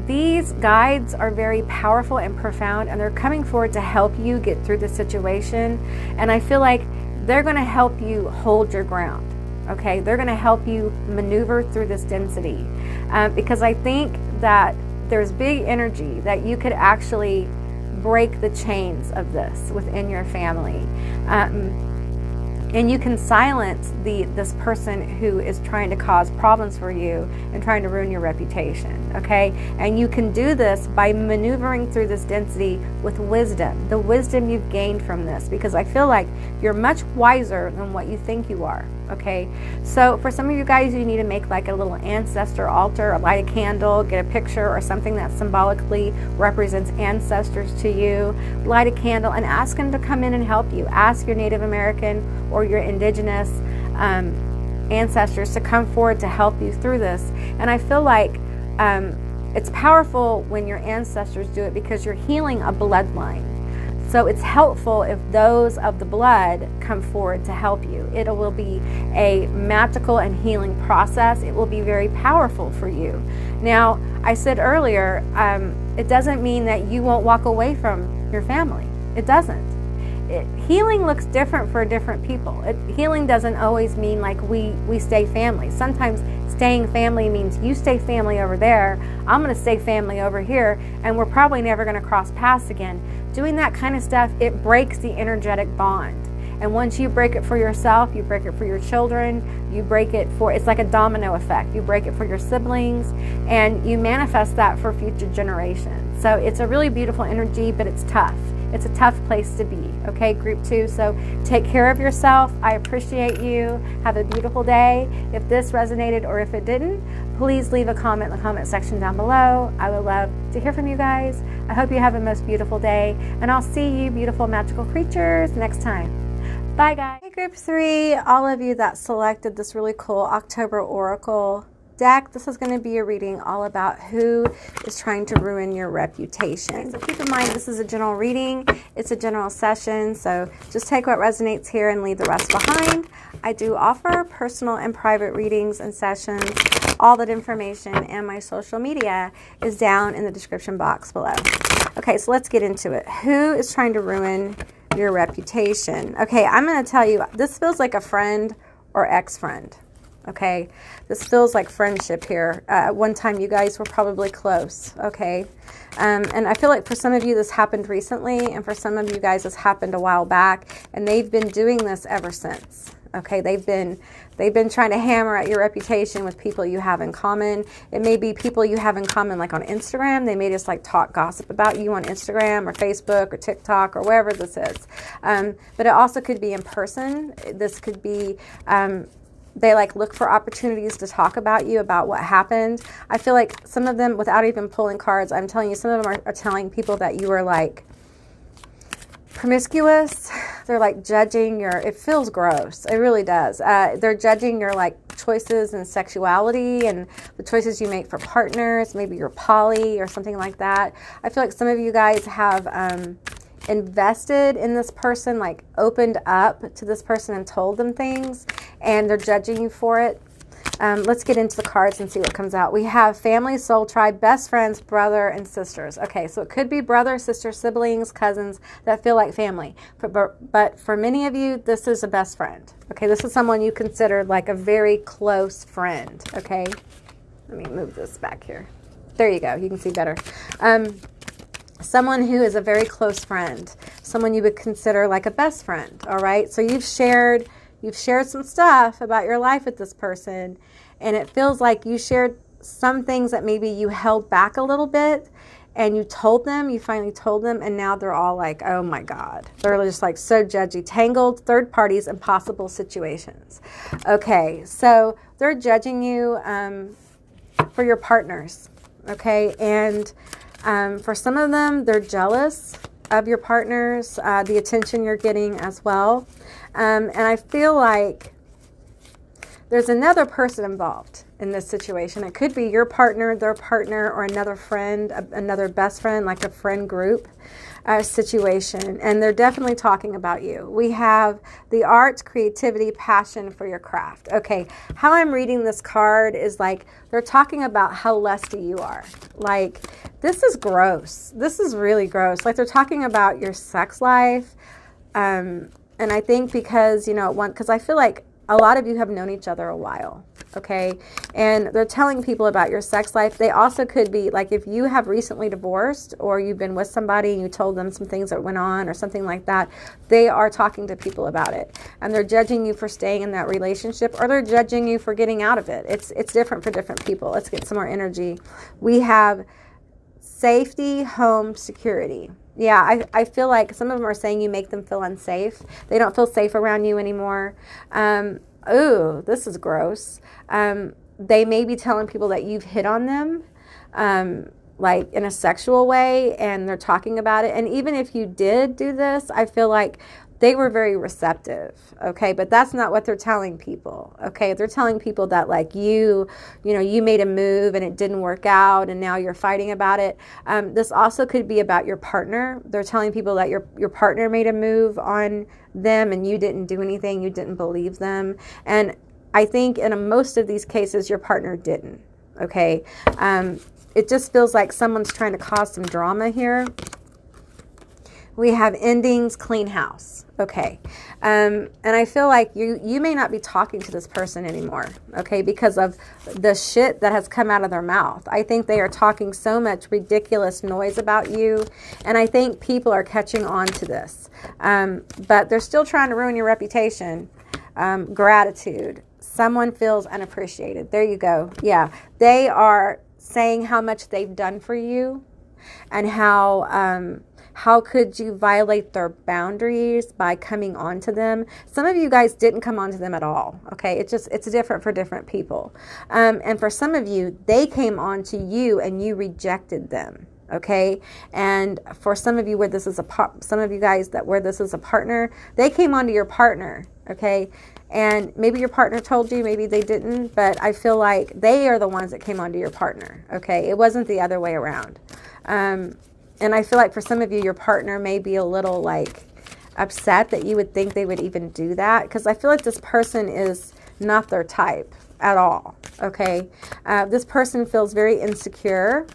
B: These guides are very powerful and profound, and they're coming forward to help you get through the situation. And I feel like they're going to help you hold your ground. Okay, they're going to help you maneuver through this density, because I think that there's big energy that you could actually break the chains of this within your family, and you can silence this person who is trying to cause problems for you and trying to ruin your reputation. Okay, and you can do this by maneuvering through this density with wisdom, the wisdom you've gained from this, because I feel like you're much wiser than what you think you are. Okay, so for some of you guys, you need to make like a little ancestor altar, or light a candle, get a picture or something that symbolically represents ancestors to you, light a candle and ask them to come in and help you. Ask your Native American or your indigenous ancestors to come forward to help you through this. And I feel like it's powerful when your ancestors do it, because you're healing a bloodline. So it's helpful if those of the blood come forward to help you. It will be a magical and healing process. It will be very powerful for you. Now, I said earlier, it doesn't mean that you won't walk away from your family. It doesn't. Healing looks different for different people. Healing doesn't always mean like we stay family. Sometimes staying family means you stay family over there, I'm going to stay family over here, and we're probably never going to cross paths again. Doing that kind of stuff, it breaks the energetic bond. And once you break it for yourself, you break it for your children, you break it for, it's like a domino effect. You break it for your siblings, and you manifest that for future generations. So it's a really beautiful energy, but it's tough. It's a tough place to be, okay, group 2. So take care of yourself. I appreciate you. Have a beautiful day. If this resonated or if it didn't, please leave a comment in the comment section down below. I would love to hear from you guys. I hope you have a most beautiful day, and I'll see you beautiful magical creatures next time. Bye, guys. Hey, group 3, all of you that selected this really cool October Oracle deck, this is going to be a reading all about who is trying to ruin your reputation. So keep in mind, this is a general reading. It's a general session, so just take what resonates here and leave the rest behind. I do offer personal and private readings and sessions. All that information and my social media is down in the description box below. Okay, so let's get into it. Who is trying to ruin your reputation? Okay, I'm going to tell you, this feels like a friend or ex-friend. Okay, this feels like friendship here. One time you guys were probably close, okay? And I feel like for some of you this happened recently, and for some of you guys this happened a while back, and they've been doing this ever since. Okay, they've been trying to hammer at your reputation with people you have in common. It may be people you have in common like on Instagram. They may just like talk gossip about you on Instagram or Facebook or TikTok or wherever this is. But it also could be in person. This could be they like look for opportunities to talk about you, about what happened. I feel like some of them, without even pulling cards, I'm telling you, some of them are telling people that you are like promiscuous. They're like judging your, it feels gross. It really does. They're judging your like choices in sexuality and the choices you make for partners. Maybe you're poly or something like that. I feel like some of you guys have invested in this person, like opened up to this person and told them things, and they're judging you for it. Let's get into the cards and see what comes out. We have family, soul tribe, best friends, brother, and sisters. Okay, so it could be brother, sister, siblings, cousins that feel like family. But for many of you, this is a best friend. Okay, this is someone you consider like a very close friend. Okay, let me move this back here. There you go. You can see better. Someone who is a very close friend, someone you would consider like a best friend. All right, so you've shared some stuff about your life with this person, and it feels like you shared some things that maybe you held back a little bit, and you finally told them, and now they're all like, oh my God. They're just like so judgy, tangled, third parties, impossible situations. Okay, so they're judging you for your partners, okay? And for some of them, they're jealous of your partners, the attention you're getting as well. And I feel like there's another person involved in this situation. It could be your partner, their partner, or another friend, another best friend, like a friend group situation. And they're definitely talking about you. We have the arts, creativity, passion for your craft. Okay, how I'm reading this card is like they're talking about how lusty you are. Like, this is gross. This is really gross. Like, they're talking about your sex life. And I think because, because I feel like a lot of you have known each other a while, okay? And they're telling people about your sex life. They also could be, like, if you have recently divorced or you've been with somebody and you told them some things that went on or something like that, they are talking to people about it. And they're judging you for staying in that relationship, or they're judging you for getting out of it. It's different for different people. Let's get some more energy. We have safety, home, security. Yeah, I feel like some of them are saying you make them feel unsafe. They don't feel safe around you anymore. ooh, this is gross. They may be telling people that you've hit on them, like in a sexual way, and they're talking about it. And even if you did do this, I feel like they were very receptive, okay? But that's not what they're telling people, okay? They're telling people that like you made a move and it didn't work out and now you're fighting about it. This also could be about your partner. They're telling people that your partner made a move on them and you didn't do anything, you didn't believe them. And I think in most of these cases, your partner didn't, okay? It just feels like someone's trying to cause some drama here. We have endings, clean house. Okay. And I feel like you may not be talking to this person anymore, okay, because of the shit that has come out of their mouth. I think they are talking so much ridiculous noise about you, and I think people are catching on to this. But they're still trying to ruin your reputation. Gratitude. Someone feels unappreciated. There you go. Yeah. They are saying how much they've done for you and how could you violate their boundaries by coming on to them? Some of you guys didn't come on to them at all, okay? It's different for different people. And for some of you, they came on to you and you rejected them, okay? And for some of you where this is some of you guys that where this is a partner, they came on to your partner, okay? And maybe your partner told you, maybe they didn't, but I feel like they are the ones that came onto your partner, okay? It wasn't the other way around. And I feel like for some of you, your partner may be a little like upset that you would think they would even do that, because I feel like this person is not their type at all, okay? This person feels very insecure.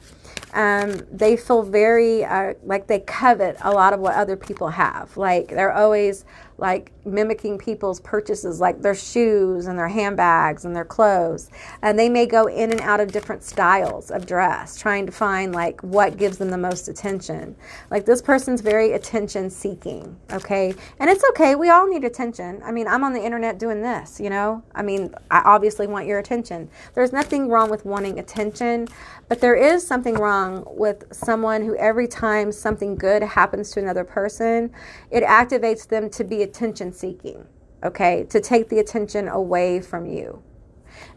B: They feel very like they covet a lot of what other people have. Like they're always like mimicking people's purchases, like their shoes and their handbags and their clothes. And they may go in and out of different styles of dress, trying to find like what gives them the most attention. Like this person's very attention seeking, okay? And it's okay, we all need attention. I mean, I'm on the internet doing this, you know? I mean, I obviously want your attention. There's nothing wrong with wanting attention, but there is something wrong with someone who every time something good happens to another person, it activates them to be attention seeking, okay, to take the attention away from you.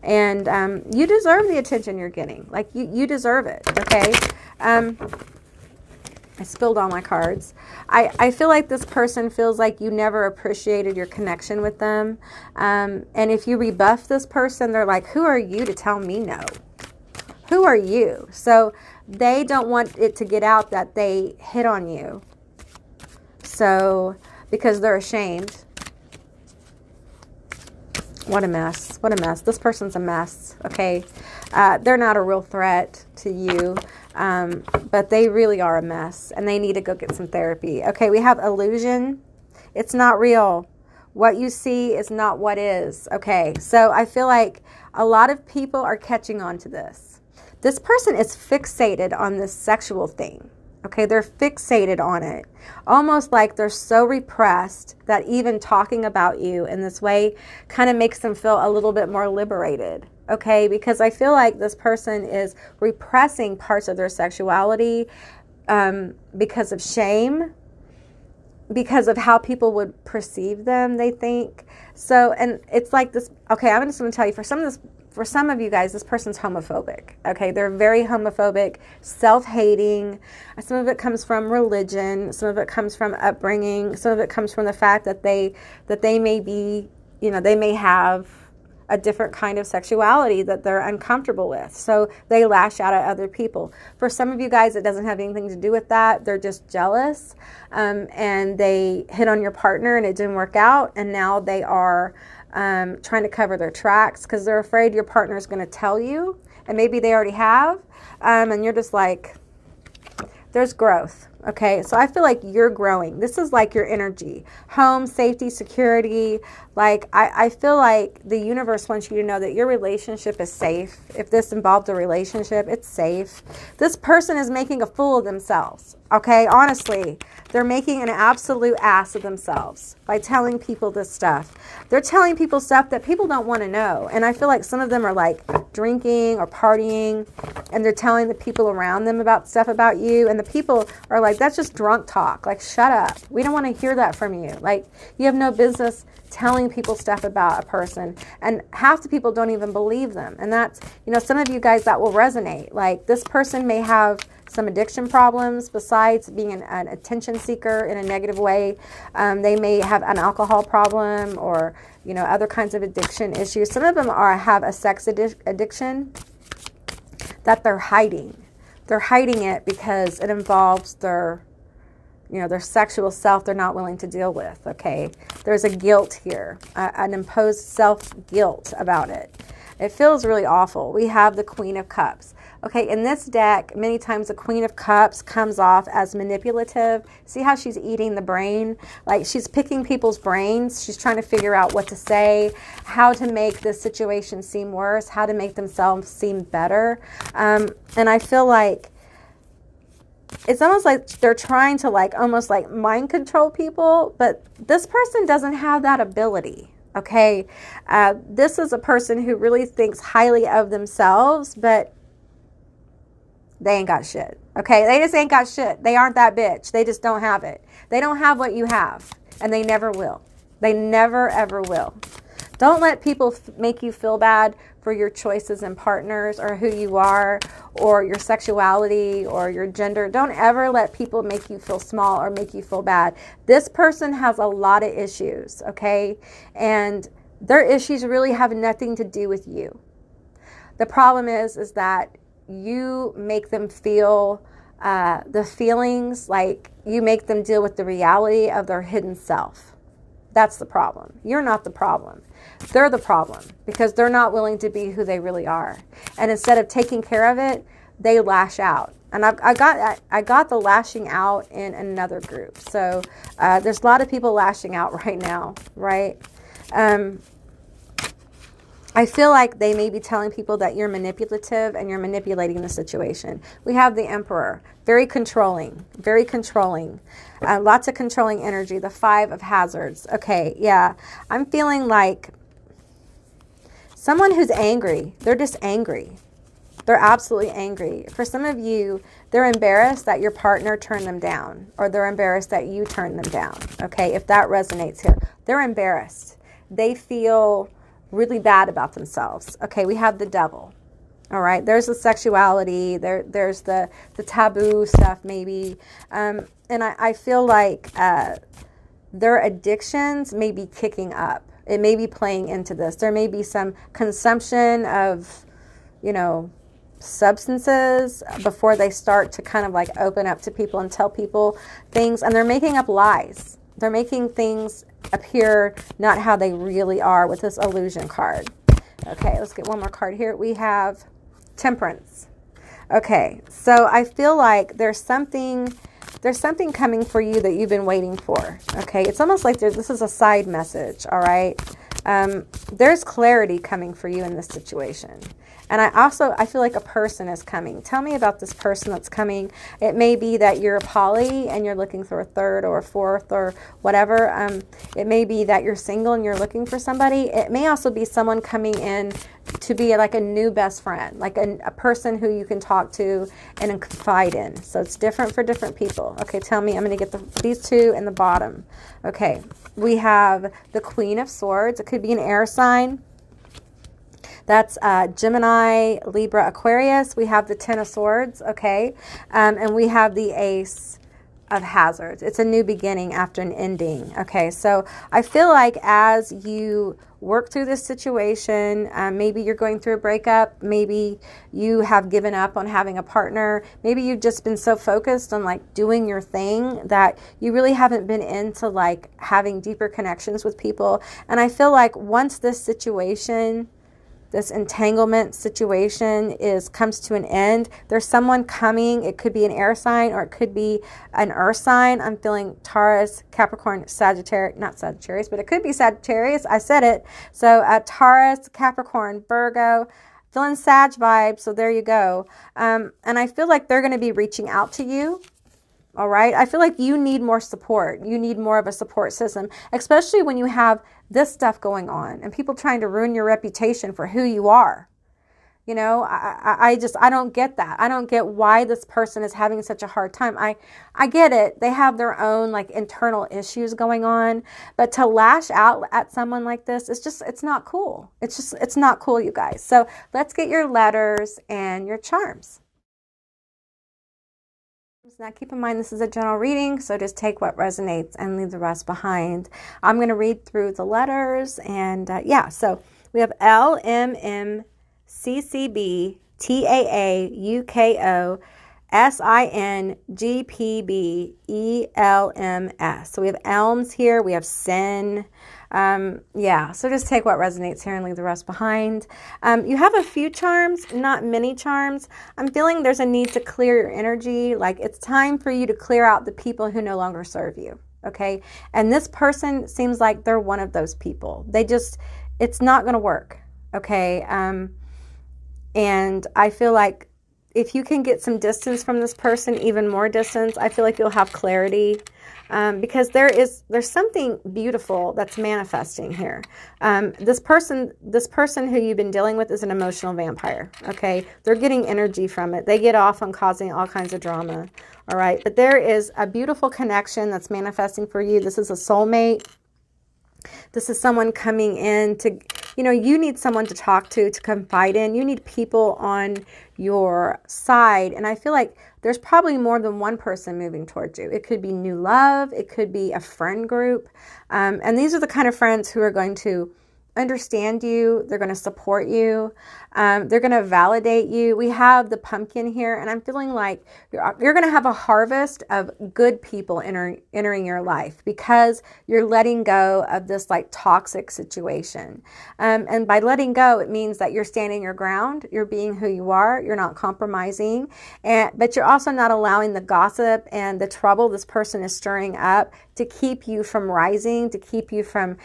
B: And you deserve the attention you're getting. Like you deserve it, okay? I spilled all my cards. I feel like this person feels like you never appreciated your connection with them. And if you rebuff this person, they're like, who are you to tell me no? Who are you? So they don't want it to get out that they hit on you. So, because they're ashamed. What a mess. What a mess. This person's a mess, okay? They're not a real threat to you, but they really are a mess, and they need to go get some therapy. Okay, we have illusion. It's not real. What you see is not what is, okay? So I feel like a lot of people are catching on to this. This person is fixated on this sexual thing. Okay, they're fixated on it. Almost like they're so repressed that even talking about you in this way kind of makes them feel a little bit more liberated. Okay, because I feel like this person is repressing parts of their sexuality because of shame, because of how people would perceive them, they think. So, and it's like this, okay, I'm just going to tell you, for some of you guys, this person's homophobic, okay? They're very homophobic, self-hating. Some of it comes from religion. Some of it comes from upbringing. Some of it comes from the fact that they may be, you know, they may have a different kind of sexuality that they're uncomfortable with. So they lash out at other people. For some of you guys, it doesn't have anything to do with that. They're just jealous, and they hit on your partner and it didn't work out, and now they are trying to cover their tracks because they're afraid your partner is going to tell you, and maybe they already have, and you're just like, there's growth, okay? So I feel like you're growing. This is like your energy, home, safety, security. Like I feel like the universe wants you to know that your relationship is safe. If this involved a relationship, it's safe. This person is making a fool of themselves, Okay, honestly, they're making an absolute ass of themselves by telling people this stuff. They're telling people stuff that people don't want to know. And I feel like some of them are like drinking or partying, and they're telling the people around them about stuff about you. And the people are like, that's just drunk talk. Like, shut up. We don't want to hear that from you. Like, you have no business telling people stuff about a person. And half the people don't even believe them. And that's, you know, some of you guys that will resonate. Like, this person may have some addiction problems besides being an attention seeker in a negative way. They may have an alcohol problem or, you know, other kinds of addiction issues. Some of them have a sex addiction that they're hiding. They're hiding it because it involves their, you know, their sexual self they're not willing to deal with, okay? There's a guilt here, an imposed self-guilt about it. It feels really awful. We have the Queen of Cups. Okay, in this deck, many times the Queen of Cups comes off as manipulative. See how she's eating the brain? Like, she's picking people's brains. She's trying to figure out what to say, how to make this situation seem worse, how to make themselves seem better. And I feel like it's almost like they're trying to like almost like mind control people, but this person doesn't have that ability. Okay, this is a person who really thinks highly of themselves, but they ain't got shit. Okay, they just ain't got shit. They aren't that bitch. They just don't have it. They don't have what you have, and they never will. They never, ever will. Don't let people make you feel bad for your choices and partners or who you are or your sexuality or your gender. Don't ever let people make you feel small or make you feel bad. This person has a lot of issues, okay? And their issues really have nothing to do with you. The problem is that you make them feel the feelings, like you make them deal with the reality of their hidden self. That's the problem. You're not the problem. They're the problem because they're not willing to be who they really are. And instead of taking care of it, they lash out. And I got the lashing out in another group. So there's a lot of people lashing out right now, right? I feel like they may be telling people that you're manipulative and you're manipulating the situation. We have the Emperor, very controlling, lots of controlling energy, the Five of Hazards. Okay, yeah, I'm feeling like someone who's angry. They're just angry. They're absolutely angry. For some of you, they're embarrassed that your partner turned them down, or they're embarrassed that you turned them down. Okay, if that resonates here, they're embarrassed. They feel really bad about themselves. Okay, we have the Devil. All right, there's the sexuality, there's the taboo stuff maybe. And I feel like their addictions may be kicking up. It may be playing into this. There may be some consumption of, you know, substances before they start to kind of like open up to people and tell people things. And they're making up lies. They're making things appear not how they really are with this illusion card. Okay, let's get one more card here. We have Temperance. Okay, so I feel like there's something coming for you that you've been waiting for. Okay, it's almost like this is a side message, all right? There's clarity coming for you in this situation. And I feel like a person is coming. Tell me about this person that's coming. It may be that you're a poly and you're looking for a third or a fourth or whatever. It may be that you're single and you're looking for somebody. It may also be someone coming in to be like a new best friend, like a person who you can talk to and confide in. So it's different for different people. Okay, tell me. I'm going to get these two in the bottom. Okay, we have the Queen of Swords. It could be an air sign. That's Gemini, Libra, Aquarius. We have the Ten of Swords, okay? And we have the Ace of Hazards. It's a new beginning after an ending, okay? So I feel like as you work through this situation, maybe you're going through a breakup, maybe you have given up on having a partner, maybe you've just been so focused on like doing your thing that you really haven't been into like having deeper connections with people. And I feel like once this situation, this entanglement situation comes to an end, there's someone coming. It could be an air sign or it could be an earth sign. I'm feeling Taurus, Capricorn, Sagittarius, not Sagittarius, but it could be Sagittarius. I said it. So Taurus, Capricorn, Virgo, feeling Sag vibes. So there you go. And I feel like they're going to be reaching out to you. All right. I feel like you need more support. You need more of a support system, especially when you have this stuff going on and people trying to ruin your reputation for who you are. You know, I don't get that. I don't get why this person is having such a hard time. I get it. They have their own like internal issues going on, but to lash out at someone like this, it's not cool. It's not cool, you guys. So let's get your letters and your charms. Now keep in mind this is a general reading, so just take what resonates and leave the rest behind. I'm going to read through the letters and yeah, so we have L, M, M, C, C, B, T, A, A, U, K, O, S, I, N, G, P, B, E, L, M, S. So we have elms here, we have sin. Yeah, so just take what resonates here and leave the rest behind. You have a few charms, not many charms. I'm feeling there's a need to clear your energy. Like it's time for you to clear out the people who no longer serve you. Okay. And this person seems like they're one of those people. It's not going to work. Okay. And I feel like if you can get some distance from this person, even more distance, I feel like you'll have clarity. Because there's something beautiful that's manifesting here. This person who you've been dealing with is an emotional vampire. Okay, they're getting energy from it. They get off on causing all kinds of drama. All right, but there is a beautiful connection that's manifesting for you. This is a soulmate. This is someone coming in to, you need someone to talk to confide in. You need people on your side. And I feel like there's probably more than one person moving towards you. It could be new love. It could be a friend group. And these are the kind of friends who are going to understand you. They're going to support you. They're going to validate you. We have the pumpkin here, and I'm feeling like you're going to have a harvest of good people entering your life because you're letting go of this like toxic situation. And by letting go, it means that you're standing your ground. You're being who you are. You're not compromising, but you're also not allowing the gossip and the trouble this person is stirring up to keep you from rising, to keep you from,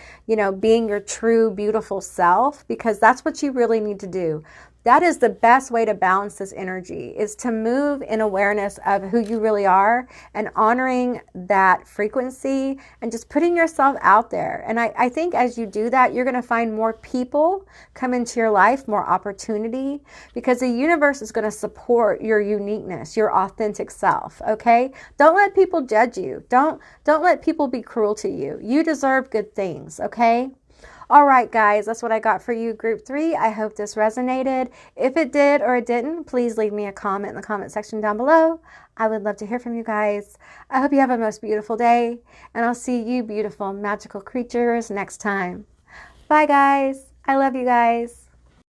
B: being your true, beautiful self, because that's what you really need to do. That is the best way to balance this energy, is to move in awareness of who you really are and honoring that frequency and just putting yourself out there. And I think as you do that, you're going to find more people come into your life, more opportunity, because the universe is going to support your uniqueness, your authentic self. Okay? Don't let people judge you. Don't let people be cruel to you. You deserve good things. Okay? All right, guys, that's what I got for you, Group 3. I hope this resonated. If it did or it didn't, please leave me a comment in the comment section down below. I would love to hear from you guys. I hope you have a most beautiful day, and I'll see you beautiful, magical creatures next time. Bye, guys. I love you guys.